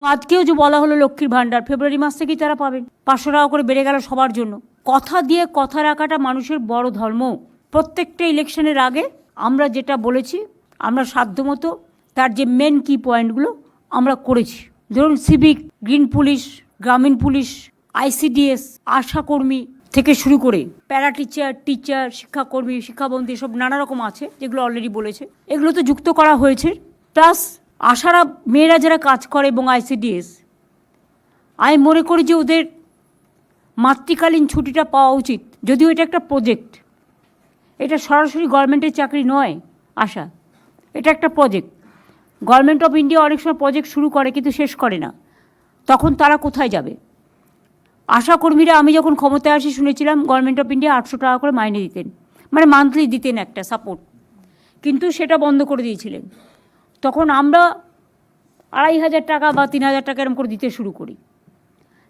আজকেও যে বলা হলো লক্ষ্মীর ভাণ্ডার ফেব্রুয়ারি মাস থেকেই তারা পাবেন। 500 টাকা করে বেড়ে গেল সবার জন্য। কথা দিয়ে কথা রাখাটা মানুষের বড় ধর্ম। প্রত্যেকটা ইলেকশনের আগে আমরা যেটা বলেছি, আমরা সাধ্যমতো তার যে মেন কি পয়েন্টগুলো আমরা করেছি। ধরুন সিভিক, গ্রিন পুলিশ, গ্রামীণ পুলিশ, আইসিডিএস, আশাকর্মী থেকে শুরু করে প্যারা টিচার, শিক্ষাকর্মী, শিক্ষাবন্ধী, সব নানা রকম আছে যেগুলো অলরেডি বলেছে, এগুলো তো যুক্ত করা হয়েছে। প্লাস আশারা মেয়েরা যারা কাজ করে এবং আইসিডিএস, আমি মনে করি যে ওদের মাতৃকালীন ছুটিটা পাওয়া উচিত। যদিও এটা একটা প্রজেক্ট, এটা সরাসরি গভর্নমেন্টের চাকরি নয় আশা, এটা একটা প্রজেক্ট। গভর্নমেন্ট অফ ইন্ডিয়া অনেক সময় প্রজেক্ট শুরু করে কিন্তু শেষ করে না, তখন তারা কোথায় যাবে? আশাকর্মীরা আমি যখন ক্ষমতায় আসি শুনেছিলাম গভর্নমেন্ট অফ ইন্ডিয়া 800 টাকা করে মাইনে দিতেন, মানে মান্থলি দিতেন একটা সাপোর্ট, কিন্তু সেটা বন্ধ করে দিয়েছিলেন। তখন আমরা 2500 টাকা বা 3000 টাকা এরকম করে দিতে শুরু করি।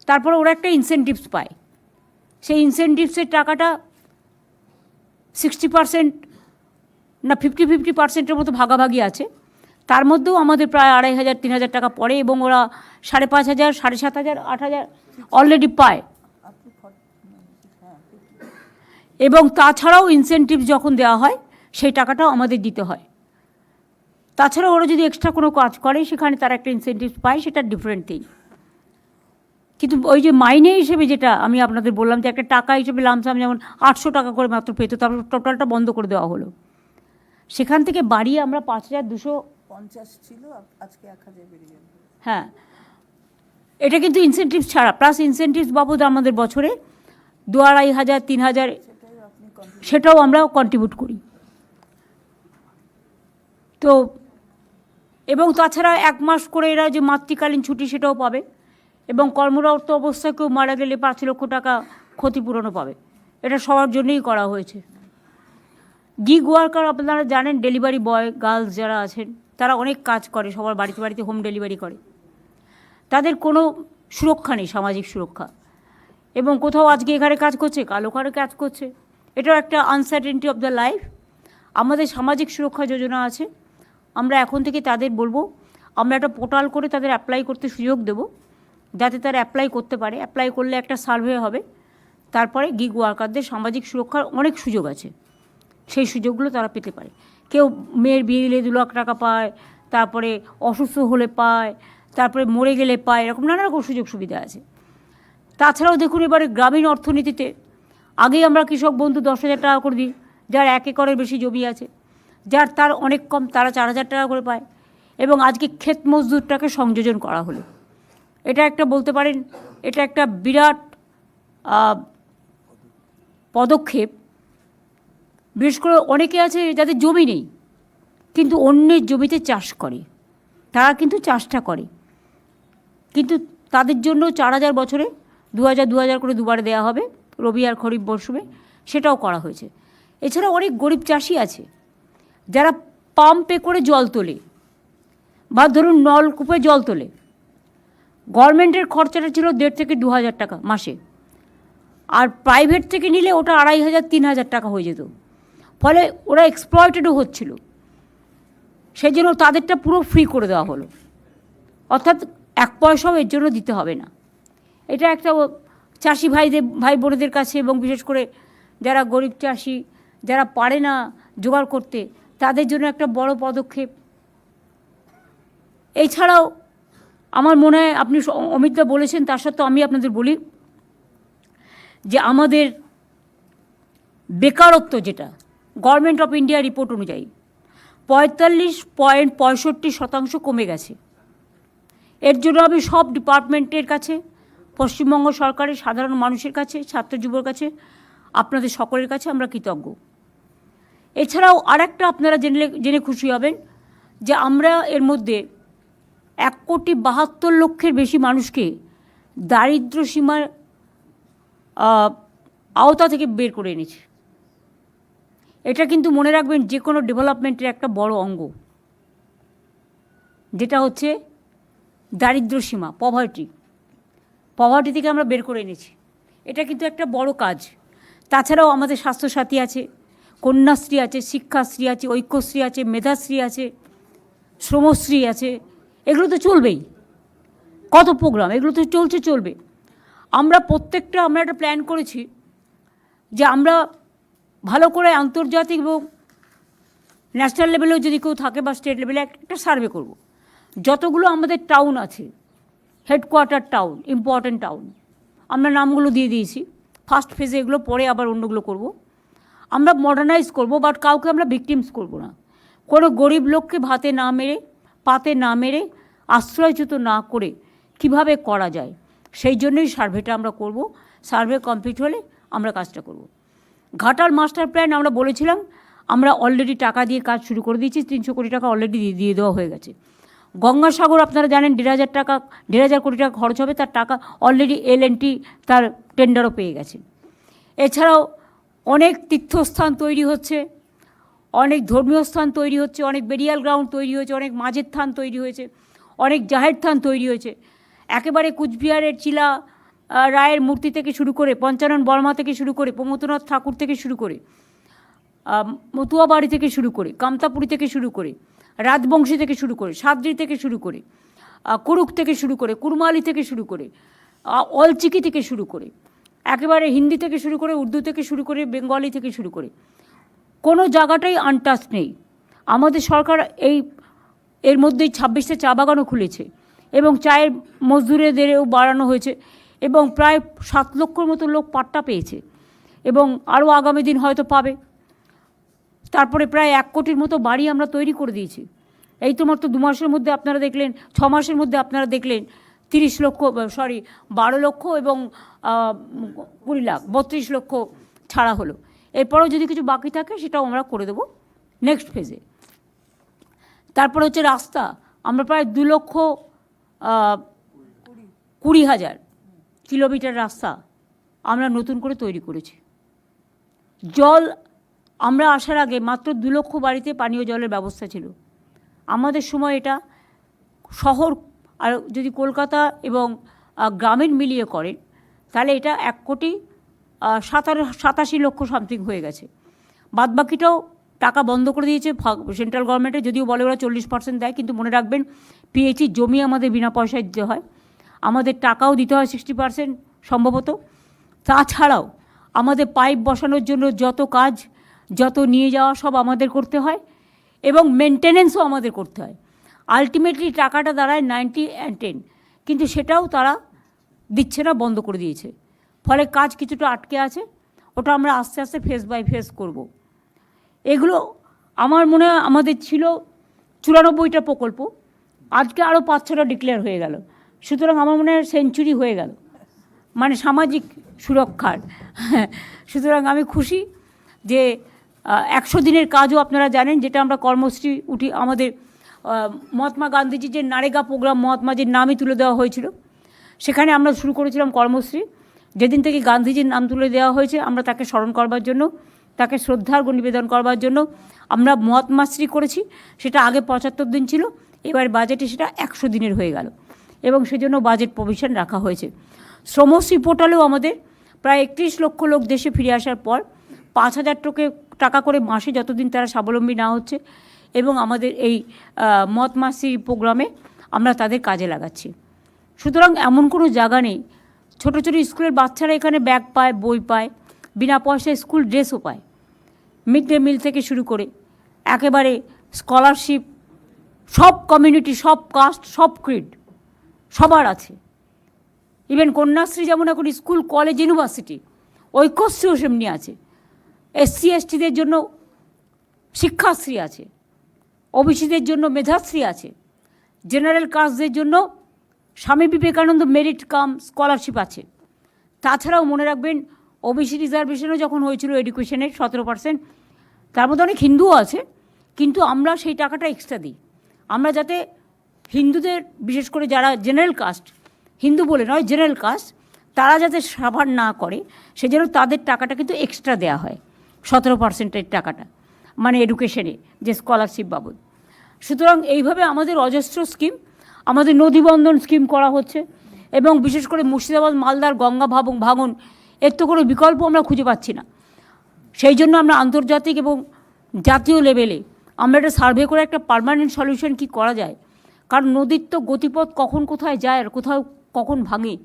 তারপরে ওরা একটা ইনসেন্টিভস পায়, সেই ইনসেন্টিভসের টাকাটা 60% না 50-50% মতো ভাগাভাগি আছে। তার মধ্যেও আমাদের প্রায় 2500-3000 টাকা পড়ে এবং ওরা 5500, 7500, 8000 অলরেডি পায়। এবং তাছাড়াও ইনসেন্টিভ যখন দেওয়া হয় সেই টাকাটাও আমাদের দিতে হয়। তাছাড়া ওরা যদি এক্সট্রা কোনো কাজ করে সেখানে তারা একটা ইনসেন্টিভ পায়, সেটা ডিফারেন্ট থিং। কিন্তু ওই যে মাইনে হিসেবে যেটা আমি আপনাদের বললাম যে একটা টাকা হিসেবে লামসাম যেমন 800 টাকা করে মাত্র পেত, তারপর টোটালটা বন্ধ করে দেওয়া হলো। সেখান থেকে বাড়িয়ে আমরা 5250 ছিল, আজকে 1000 বেরিয়ে গেল। হ্যাঁ, এটা কিন্তু ইনসেন্টিভ ছাড়া, প্লাস ইনসেন্টিভস বাবদ আমাদের বছরে 2500-3000 সেটাও আমরা কন্ট্রিবিউট করি। তো এবং তাছাড়া 1 মাস করে এরা যে মাতৃকালীন ছুটি সেটাও পাবে, এবং কর্মরত অবস্থায় কেউ মারা গেলে 5 লক্ষ টাকা ক্ষতিপূরণও পাবে। এটা সবার জন্যই করা হয়েছে। গিগ ওয়ার্কার আপনারা জানেন, ডেলিভারি বয় গার্লস যারা আছেন তারা অনেক কাজ করে, সবার বাড়িতে বাড়িতে হোম ডেলিভারি করে। তাদের কোনো সুরক্ষা নেই, সামাজিক সুরক্ষা, এবং কোথাও আজকে এখানে কাজ করছে, কাল ওখানে কাজ করছে, এটাও একটা আনসার্টেনটি অফ দ্য লাইফ। আমাদের সামাজিক সুরক্ষা যোজনা আছে, আমরা এখন থেকে তাদের বলবো, আমরা একটা পোর্টাল করে তাদের অ্যাপ্লাই করতে সুযোগ দেব, যাতে তারা অ্যাপ্লাই করতে পারে। অ্যাপ্লাই করলে একটা সার্ভে হবে, তারপরে গিগ ওয়ার্কারদের সামাজিক সুরক্ষার অনেক সুযোগ আছে, সেই সুযোগগুলো তারা পেতে পারে। কেউ মেয়ের বিয়ে দিলে 2 লাখ টাকা পায়, তারপরে অসুস্থ হলে পায়, তারপরে মরে গেলে পায়, এরকম নানা রকম সুযোগ সুবিধা আছে। তাছাড়াও দেখুন এবারে গ্রামীণ অর্থনীতিতে, আগেই আমরা কৃষক বন্ধু 10,000 টাকা করে দিই, যার 1 একরের বেশি জমি আছে, যার তার অনেক কম, তারা 4000 টাকা করে পায়। এবং আজকে ক্ষেত মজদুরটাকে সংযোজন করা হলো, এটা একটা বলতে পারেন এটা একটা বিরাট পদক্ষেপ। বিশেষ করে অনেকে আছে যাদের জমি নেই কিন্তু অন্যের জমিতে চাষ করে, তারা কিন্তু চাষটা করে, কিন্তু তাদের জন্য 4000 বছরে 2000 করে দুবারে দেওয়া হবে, রবি আর খরিফ মরশুমে, সেটাও করা হয়েছে। এছাড়া অনেক গরিব চাষি আছে যারা পাম্পে করে জল তোলে বা ধরুন নলকূপে জল তোলে। গভর্নমেন্টের খরচাটা ছিল 1,500 থেকে 2,000 টাকা মাসে, আর প্রাইভেট থেকে নিলে ওটা 2500-3000 টাকা হয়ে যেত। ফলে ওরা এক্সপ্লয়েটেডও হচ্ছিল, সেই জন্য তাদেরটা পুরো ফ্রি করে দেওয়া হলো, অর্থাৎ 1 পয়সাও এর জন্য দিতে হবে না। এটা একটা চাষি ভাই বোনেদের কাছে, এবং বিশেষ করে যারা গরিব চাষি, যারা পারে না জোগাড় করতে, তাদের জন্য একটা বড় পদক্ষেপ। এছাড়াও আমার মনে হয়, আপনি অমিতদা বলেছেন, তার সত্ত্বেও আমি আপনাদের বলি যে আমাদের বেকারত্ব, যেটা গভর্নমেন্ট অফ ইন্ডিয়া রিপোর্ট অনুযায়ী 45.65% কমে গেছে। এর জন্য আমি সব ডিপার্টমেন্টের কাছে, পশ্চিমবঙ্গ সরকারের সাধারণ মানুষের কাছে, ছাত্র যুবর কাছে, আপনাদের সকলের কাছে আমরা কৃতজ্ঞ। এছাড়াও আরেকটা আপনারা জেনে খুশি হবেন যে আমরা এর মধ্যে 1,72,00,000 বেশি মানুষকে দারিদ্র সীমার আওতা থেকে বের করে এনেছি। এটা কিন্তু মনে রাখবেন যে কোনো ডেভেলপমেন্টের একটা বড় অঙ্গ, যেটা হচ্ছে দারিদ্র সীমা, পভার্টি থেকে আমরা বের করে এনেছি। এটা কিন্তু একটা বড় কাজ। তাছাড়াও আমাদের স্বাস্থ্যসাথী আছে, কন্যাশ্রী আছে, শিক্ষাশ্রী আছে, ঐক্যশ্রী আছে, মেধাশ্রী আছে, শ্রমশ্রী আছে, এগুলো তো চলবেই। কত প্রোগ্রাম, এগুলো তো চলবে। আমরা একটা প্ল্যান করেছি যে আমরা ভালো করে আন্তর্জাতিক এবং ন্যাশনাল লেভেলেও যদি কেউ থাকে বা স্টেট লেভেলে একটা সার্ভে করব। যতগুলো আমাদের টাউন আছে, হেডকোয়ার্টার টাউন, ইম্পর্ট্যান্ট টাউন, আমরা নামগুলো দিয়ে দিয়েছি। ফার্স্ট ফেজে এগুলো, পরে আবার অন্যগুলো করব। আমরা মডার্নাইজ করব, বাট কাউকে আমরা ভিকটিমস করব না। কোনো গরিব লোককে পাতে না মেরে আশ্রয়চ্যুত না করে কিভাবে করা যায়, সেই জন্যই সার্ভেটা আমরা করব। সার্ভে কমপ্লিট হলে আমরা কাজটা করব। ঘাটাল মাস্টার প্ল্যান আমরা বলেছিলাম, আমরা অলরেডি টাকা দিয়ে কাজ শুরু করে দিয়েছি। 300 কোটি টাকা অলরেডি দিয়ে দেওয়া হয়ে গেছে। গঙ্গাসাগর আপনারা জানেন 1,500 কোটি টাকা খরচ হবে, তার টাকা অলরেডি L&T তার টেন্ডারও পেয়ে গেছে। এছাড়াও অনেক তীর্থস্থান তৈরি হচ্ছে, অনেক ধর্মীয় স্থান তৈরি হচ্ছে, অনেক বেরিয়াল গ্রাউন্ড তৈরি হয়েছে, অনেক মাঝের থান তৈরি হয়েছে, অনেক জাহের থান তৈরি হয়েছে। একেবারে কুচবিহারের চিলা রায়ের মূর্তি থেকে শুরু করে, পঞ্চানন বর্মা থেকে শুরু করে, প্রমথনাথ ঠাকুর থেকে শুরু করে, মতুয়াবাড়ি থেকে শুরু করে, কামতাপুরি থেকে শুরু করে, রাজবংশী থেকে শুরু করে, সাদ্রি থেকে শুরু করে, কুরুক থেকে শুরু করে, কুরমালি থেকে শুরু করে, অলচিকি থেকে শুরু করে, একেবারে হিন্দি থেকে শুরু করে, উর্দু থেকে শুরু করে, বেঙ্গলি থেকে শুরু করে কোনো জায়গাটাই আনটাচ নেই। আমাদের সরকার এর মধ্যেই 26টা চা বাগানও খুলেছে এবং চায়ের মজদুরেদেরও বাড়ানো হয়েছে এবং প্রায় 7 লক্ষর মতো লোক পাট্টা পেয়েছে এবং আরও আগামী দিন হয়তো পাবে। তারপরে প্রায় 1 কোটির মতো বাড়ি আমরা তৈরি করে দিয়েছি। এই তো মাত্র 2 মাসের মধ্যে আপনারা দেখলেন, 6 মাসের মধ্যে আপনারা দেখলেন 12 লক্ষ এবং 20 লাখ 32 লক্ষ ছাড়া হলো। এরপরেও যদি কিছু বাকি থাকে সেটাও আমরা করে দেবো নেক্সট ফেজে। তারপরে হচ্ছে রাস্তা, আমরা প্রায় 2,20,000 কিলোমিটার রাস্তা আমরা নতুন করে তৈরি করেছি। জল, আমরা আসার আগে মাত্র 2 লক্ষ বাড়িতে পানীয় জলের ব্যবস্থা ছিল। আমাদের সময় এটা শহর, আর যদি কলকাতা এবং গ্রামীণ মিলিয়ে করেন তাহলে এটা 1,87 লক্ষ সামথিং হয়ে গেছে। বাদবাকিটাও টাকা বন্ধ করে দিয়েছে সেন্ট্রাল গভর্নমেন্টে, যদিও বলে ওরা 40% দেয়, কিন্তু মনে রাখবেন পিএইচই জমি আমাদের বিনা পয়সায় দিতে হয়, আমাদের টাকাও দিতে হয় 60% সম্ভবত। তাছাড়াও আমাদের পাইপ বসানোর জন্য যত কাজ, যত নিয়ে যাওয়া সব আমাদের করতে হয় এবং মেনটেনেন্সও আমাদের করতে হয়। আলটিমেটলি টাকাটা দাঁড়ায় 90-10, কিন্তু সেটাও তারা দিচ্ছে না, বন্ধ করে দিয়েছে। ফলে কাজ কিছুটা আটকে আছে, ওটা আমরা আস্তে আস্তে ফেজ বাই ফেজ করব। এগুলো আমার মনে হয় আমাদের ছিল 94টা প্রকল্প, আজকে আরও 5-6টা ডিক্লেয়ার হয়ে গেল। সুতরাং আমার মনে হয় সেঞ্চুরি হয়ে গেল, মানে সামাজিক সুরক্ষার। সুতরাং আমি খুশি যে 100 দিনের কাজও আপনারা জানেন, যেটা আমরা কর্মশ্রী আমাদের মহাত্মা গান্ধীজির যে নারেগা প্রোগ্রাম, মহাত্মাজির নামই তুলে দেওয়া হয়েছিল, সেখানে আমরা শুরু করেছিলাম কর্মশ্রী। যেদিন থেকে গান্ধীজির নাম তুলে দেওয়া হয়েছে, আমরা তাকে স্মরণ করবার জন্য, তাকে শ্রদ্ধার্ঘ নিবেদন করবার জন্য আমরা মহাত্মাশ্রী করেছি। সেটা আগে 75 দিন ছিল, এবার বাজেটে সেটা 100 দিনের হয়ে গেল এবং সেজন্য বাজেট প্রভিশন রাখা হয়েছে। শ্রমশ্রী পোর্টালেও আমাদের প্রায় 31 লক্ষ লোক দেশে ফিরে আসার পর 5,000 টাকা করে মাসে, যতদিন তারা স্বাবলম্বী না হচ্ছে, এবং আমাদের এই মহাত্মাশ্রী প্রোগ্রামে আমরা তাদের কাজে লাগাচ্ছি। সুতরাং এমন কোনো জায়গা নেই, ছোটো ছোটো স্কুলের বাচ্চারা এখানে ব্যাগ পায়, বই পায়, বিনা পয়সায় স্কুল ড্রেসও পায়, মিড ডে মিল থেকে শুরু করে একেবারে স্কলারশিপ, সব কমিউনিটি, সব কাস্ট, সব ক্রিড সবার আছে। ইভেন কন্যাশ্রী যেমন এখন স্কুল, কলেজ, ইউনিভার্সিটি, ঐক্যশ্রীও সেমনি আছে। SC STদের জন্য শিক্ষাশ্রী আছে, ওবিসিদের জন্য মেধাশ্রী আছে, জেনারেল কাস্টদের জন্য Swami Vivekananda merit cum scholarship আছে। তাছাড়াও মনে রাখবেন ওবিসি রিজার্ভেশনও যখন হয়েছিল এডুকেশনের 17%, তার মধ্যে অনেক হিন্দুও আছে, কিন্তু আমরা সেই টাকাটা এক্সট্রা দিই। আমরা যাতে হিন্দুদের, বিশেষ করে যারা জেনারেল কাস্ট, হিন্দু বলে নয় জেনারেল কাস্ট, তারা যাতে সাভার না করে সেজন্য তাদের টাকাটা কিন্তু এক্সট্রা দেওয়া হয়, 17%-এর টাকাটা, মানে এডুকেশনে যে স্কলারশিপ বাবদ। সুতরাং এইভাবে আমাদের অজস্র স্কিম, আমাদের নদীবন্ধন স্কিম করা হচ্ছে এবং বিশেষ করে মুর্শিদাবাদ, মালদার গঙ্গা ভাঙন, এর তো কোনো বিকল্প আমরা খুঁজে পাচ্ছি না। সেই জন্য আমরা আন্তর্জাতিক এবং জাতীয় লেভেলে আমরা একটা সার্ভে করে একটা পার্মানেন্ট সলিউশন কী করা যায়, কারণ নদীর তো গতিপথ কখন কোথায় যায় আর কোথাও কখন ভাঙে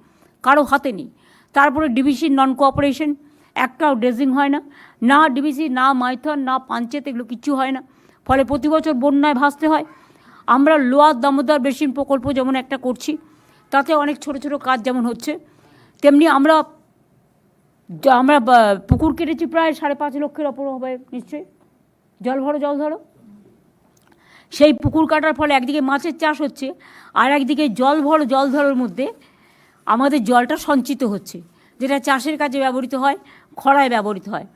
কারো হাতে নেই। তারপরে ডিবিসির নন কোঅপারেশন, একটাও ড্রেজিং হয় না, না ডিবিসি, না মাইথন, না পাঞ্চেত, এগুলো কিচ্ছু হয় না। ফলে প্রতি বছর বন্যায় ভাসতে হয়। আমরা লোয়ার দামোদর বেসিন প্রকল্প যেমন একটা করছি, তাতে অনেক ছোট ছোট কাজ যেমন হচ্ছে, তেমনি আমরা পুকুর কেটেছি প্রায় 5.5 লক্ষের ওপর হবে নিশ্চয়ই। জল ধরো সেই পুকুর কাটার ফলে একদিকে মাছের চাষ হচ্ছে, আর একদিকে জল ধরার মধ্যে আমাদের জলটা সঞ্চিত হচ্ছে, যেটা চাষের কাজে ব্যবহৃত হয়, খরায় ব্যবহৃত হয়।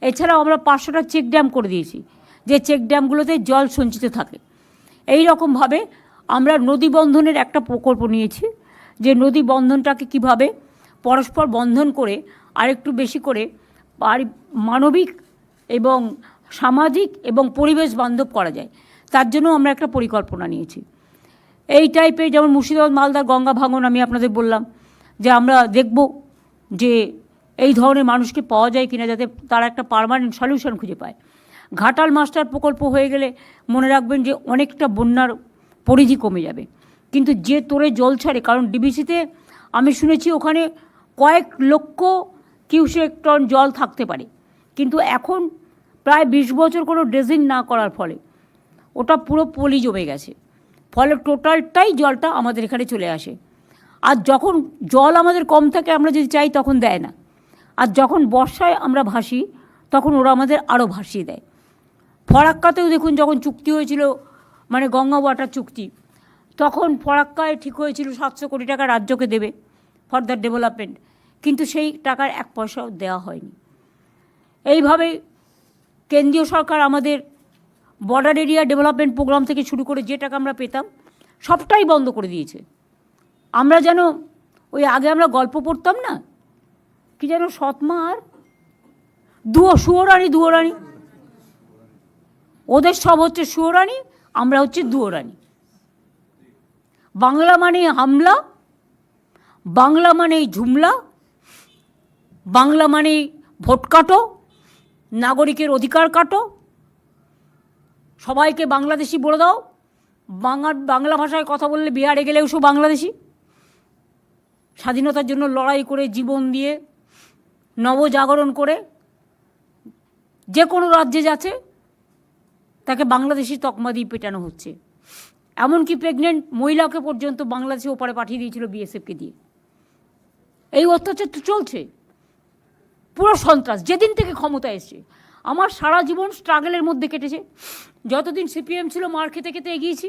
এছাড়াও আমরা 500টা চেক ড্যাম করে দিয়েছি, যে চেক ড্যামগুলোতে জল সঞ্চিত থাকে। এই রকমভাবে আমরা নদী বন্ধনের একটা প্রকল্প নিয়েছি, যে নদী বন্ধনটাকে কিভাবে পরস্পর বন্ধন করে আরেকটু বেশি করে মানবিক এবং সামাজিক এবং পরিবেশ বান্ধব করা যায়, তার জন্য আমরা একটা পরিকল্পনা নিয়েছি। এই টাইপের যেমন মুর্শিদাবাদ, মালদার গঙ্গা ভাঙন আমি আপনাদের বললাম, যে আমরা দেখব যে এই ধরনের মানুষকে পাওয়া যায় কিনা, যাতে তারা একটা পার্মানেন্ট সলিউশন খুঁজে পায়। ঘাটাল মাস্টার প্রকল্প হয়ে গেলে মনে রাখবেন যে অনেকটা বন্যার পরিধি কমে যাবে। কিন্তু যে তোরে জল ছাড়ে, কারণ ডিবিসিতে আমি শুনেছি ওখানে কয়েক লক্ষ কিউসেক টন জল থাকতে পারে, কিন্তু এখন প্রায় 20 বছর কোনো ড্রেজিং না করার ফলে ওটা পুরো পলি জমে গেছে। ফলে টোটালটাই জলটা আমাদের এখানে চলে আসে। আর যখন জল আমাদের কম থাকে, আমরা যদি চাই তখন দেয় না, আর যখন বর্ষায় আমরা ভাসি তখন ওরা আমাদের আরও ভাসিয়ে দেয়। ফরাক্কাতেও দেখুন, যখন চুক্তি হয়েছিল, মানে গঙ্গা ওয়াটার চুক্তি, তখন ফরাক্কায় ঠিক হয়েছিল 700 কোটি টাকা রাজ্যকে দেবে ফর দ্য ডেভেলপমেন্ট, কিন্তু সেই টাকার 1 পয়সাও দেওয়া হয়নি। এইভাবেই কেন্দ্রীয় সরকার আমাদের বর্ডার এরিয়া ডেভেলপমেন্ট প্রোগ্রাম থেকে শুরু করে যে টাকা আমরা পেতাম সবটাই বন্ধ করে দিয়েছে। আমরা যেন ওই আগে আমরা গল্প পড়তাম না, কি যেন সৎমা আর সুয়োরানি, ওদের সব হচ্ছে সুয়োরানি, আমরা হচ্ছে দুয়োরানি। বাংলা মানে হামলা, বাংলা মানে ঝুমলা, বাংলা মানে ভোট কাটো, নাগরিকের অধিকার কাটো, সবাইকে বাংলাদেশি বলে দাও। বাংলা ভাষায় কথা বললে বিহারে গেলেও সব বাংলাদেশি। স্বাধীনতার জন্য লড়াই করে, জীবন দিয়ে, নবজাগরণ করে যে কোনো রাজ্যে যাচ্ছে তাকে বাংলাদেশি তকমা দিয়ে পেটানো হচ্ছে। এমনকি প্রেগনেন্ট মহিলাকে পর্যন্ত বাংলাদেশে ওপারে পাঠিয়ে দিয়েছিল বিএসএফকে দিয়ে। এই অত্যাচার তো চলছে, পুরো সন্ত্রাস যেদিন থেকে ক্ষমতা এসছে। আমার সারা জীবন স্ট্রাগলের মধ্যে কেটেছে। যতদিন সিপিএম ছিল মার খেতে খেতে এগিয়েছি,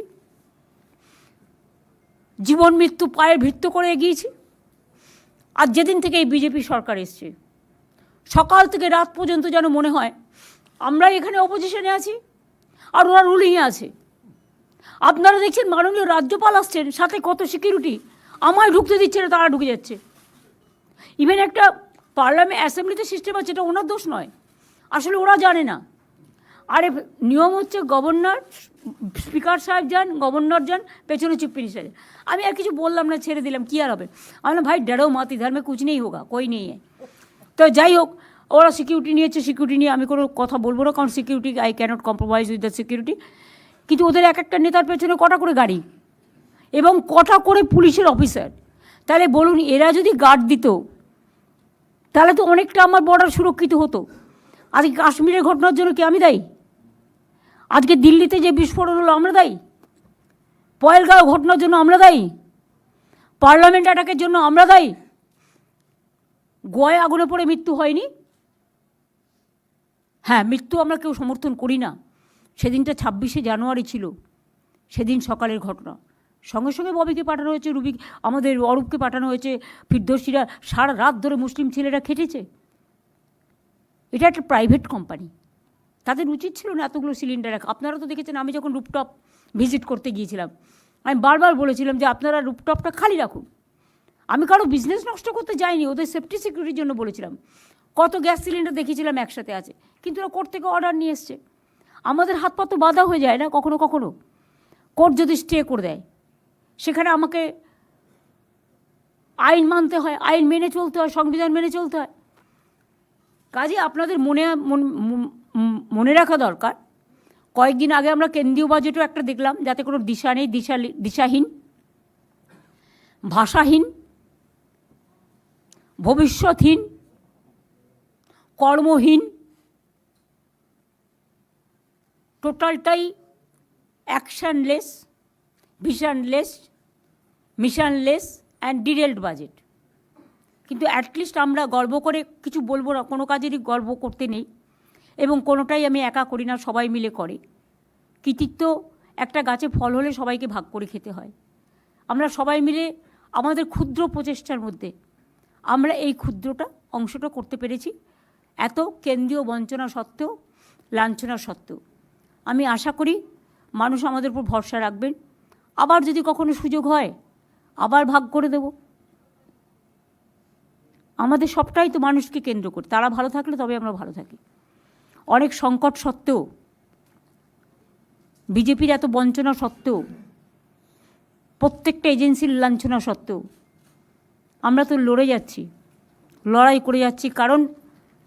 জীবন মৃত্যু পায়ের ভিত্ত করে এগিয়েছি। আর যেদিন থেকে এই বিজেপি সরকার এসছে, সকাল থেকে রাত পর্যন্ত যেন মনে হয় আমরা এখানে অপোজিশনে আছি আর ওরা রুলিংয়ে আছে। আপনারা দেখছেন মাননীয় রাজ্যপাল আসছেন, সাথে কত সিকিউরিটি, আমায় ঢুকতে দিচ্ছে না, তারা ঢুকে যাচ্ছে। ইভেন একটা পার্লামেন্ট অ্যাসেম্বলিতে সিস্টেম আছে, এটা ওনার দোষ নয়, আসলে ওরা জানে না। আরে নিয়ম হচ্ছে গভর্নর, স্পিকার সাহেব যান, গভর্নর যান, পেছনে চিফ মিনিস্টার। আমি আর কিছু বললাম না, ছেড়ে দিলাম, কী আর হবে। আমি বললাম ভাই ডরো মত, ইধার মে কুছ নেই হোগা, কই নেই। তো যাই হোক, ওরা সিকিউরিটি নিয়েছে, সিকিউরিটি নিয়ে আমি কোনো কথা বলবো না, কারণ security, I cannot compromise with the security. কিন্তু ওদের এক একটা নেতার পেছনে কটা করে গাড়ি এবং কটা করে পুলিশের অফিসার। তাহলে বলুন, এরা যদি গার্ড দিত তাহলে তো অনেকটা আমার বর্ডার সুরক্ষিত হতো। আজকে কাশ্মীরের ঘটনার জন্য কি আমি দায়ী? আজকে দিল্লিতে যে বিস্ফোরণ হলো আমরা দায়ী? পয়েলগাঁও ঘটনার জন্য আমরা দায়ী? পার্লামেন্ট অ্যাটাকের জন্য আমরা দায়ী? গোয়ায় আগুনে পড়ে মৃত্যু হয়নি? হ্যাঁ, মৃত্যু আমরা কেউ সমর্থন করি না। সেদিনটা 26শে জানুয়ারি ছিল, সেদিন সকালের ঘটনা। সঙ্গে সঙ্গে ববিকে পাঠানো হয়েছে, আমাদের অরূপকে পাঠানো হয়েছে। ফিরদৌসিরা সারা রাত ধরে মুসলিম ছেলেরা খেটেছে। এটা একটা প্রাইভেট কোম্পানি, তাদের উচিত ছিল না এতগুলো সিলিন্ডার রাখা। আপনারা তো দেখেছেন, আমি যখন রুপটপ ভিজিট করতে গিয়েছিলাম, আমি বারবার বলেছিলাম যে আপনারা রুপটপটা খালি রাখুন। আমি কারো বিজনেস নষ্ট করতে যাইনি, ওদের সেফটি সিকিউরিটির জন্য বলেছিলাম। কত গ্যাস সিলিন্ডার দেখিয়েছিলাম একসাথে আছে, কিন্তু ওরা কোর্ট থেকে অর্ডার নিয়ে এসছে। আমাদের হাত পা তো বাধা হয়ে যায় না কখনো কখনো, কোর্ট যদি স্টে করে দেয়, সেখানে আমাকে আইন মানতে হয়, আইন মেনে চলতে হয়, সংবিধান মেনে চলতে হয়। কাজে আপনাদের মনে রাখা দরকার, কয়েকদিন আগে আমরা কেন্দ্রীয় বাজেটও একটা দেখলাম, যাতে কোনো দিশা নেই, দিশাহীন, ভাষাহীন, ভবিষ্যৎহীন, কর্মহীন, টোটালটাই অ্যাকশনলেস, ভিশনলেস, মিশনলেস অ্যান্ড ডিরেলড বাজেট। কিন্তু অ্যাটলিস্ট আমরা গর্ব করে কিছু বলবো না, কোনো কাজেরই গর্ব করতে নেই, এবং কোনোটাই আমি একা করি না, সবাই মিলে করে। কৃতিত্ব একটা গাছে ফল হলে সবাইকে ভাগ করে খেতে হয়। আমরা সবাই মিলে আমাদের ক্ষুদ্র প্রচেষ্টার মধ্যে আমরা এই ক্ষুদ্রটা অংশটা করতে পেরেছি, এত কেন্দ্রীয় বঞ্চনা সত্ত্বেও, লাঞ্ছনা সত্ত্বেও। আমি আশা করি মানুষ আমাদের উপর ভরসা রাখবেন। আবার যদি কখনো সুযোগ হয় আবার ভাগ করে দেব। আমাদের সবটাই তো মানুষকে কেন্দ্র করে, তারা ভালো থাকলে তবে আমরা ভালো থাকি। অনেক সংকট সত্ত্বেও, বিজেপির এত বঞ্চনা সত্ত্বেও, প্রত্যেকটা এজেন্সির লাঞ্ছনা সত্ত্বেও আমরা তো লড়ে যাচ্ছি, লড়াই করে যাচ্ছি, কারণ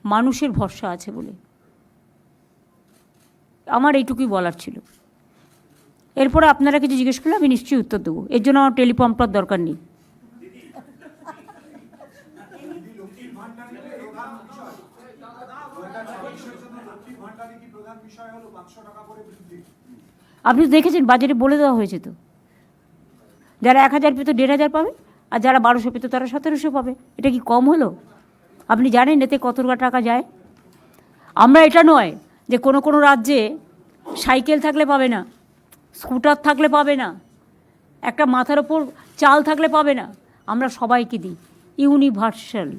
মানুষের ভরসা আছে বলে। আমার এইটুকুই বলার ছিল। এরপরে আপনারা কিছু জিজ্ঞেস করলে আমি নিশ্চয়ই উত্তর দেবো, এর জন্য আমার টেলিপ্রম্পটার দরকার নেই। আপনি তো দেখেছেন বাজেটে বলে দেওয়া হয়েছে তো, যারা 1000 পেত 1500 পাবে, আর যারা 1200 পেত তারা 1700 পাবে। এটা কি কম হলো? আপনি জানেন এতে কত টাকা যায়? আমরা এটা নয় যে কোনো কোনো রাজ্যে সাইকেল থাকলে পাবে না, স্কুটার থাকলে পাবে না, একটা মাথার ওপর চাল থাকলে পাবে না। আমরা সবাইকে দিই, ইউনিভার্সাল।